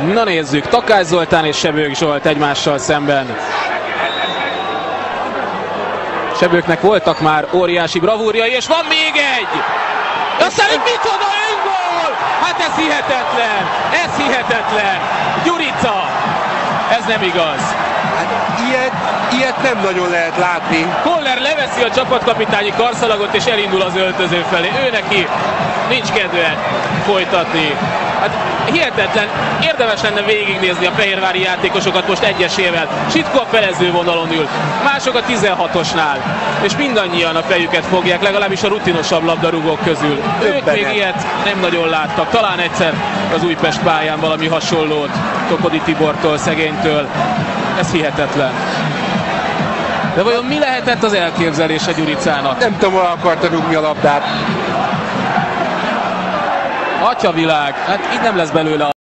Na nézzük, Takács Zoltán és Sebők Zsolt egymással szemben. Sebőknek voltak már óriási bravúrjai, és van még egy! Aztán egy micsoda öngól! Hát ez hihetetlen! Ez hihetetlen! Gyurica! Ez nem igaz. Hát ilyet nem nagyon lehet látni. Koller leveszi a csapatkapitányi karszalagot és elindul az öltöző felé. Ő neki nincs kedve folytatni. Hát hihetetlen, érdemes lenne végignézni a fehérvári játékosokat most egyesével. Sitko a felező vonalon ül, mások a 16-osnál, és mindannyian a fejüket fogják, legalábbis a rutinosabb labdarúgók közül. Ők még ilyet nem nagyon láttak, talán egyszer az Újpest pályán valami hasonlót Tokodi Tibortól, szegénytől. Ez hihetetlen. De vajon mi lehetett az elképzelése Gyuricának? Nem tudom, hol akarta rúgni a labdát. Atyavilág, hát így nem lesz belőle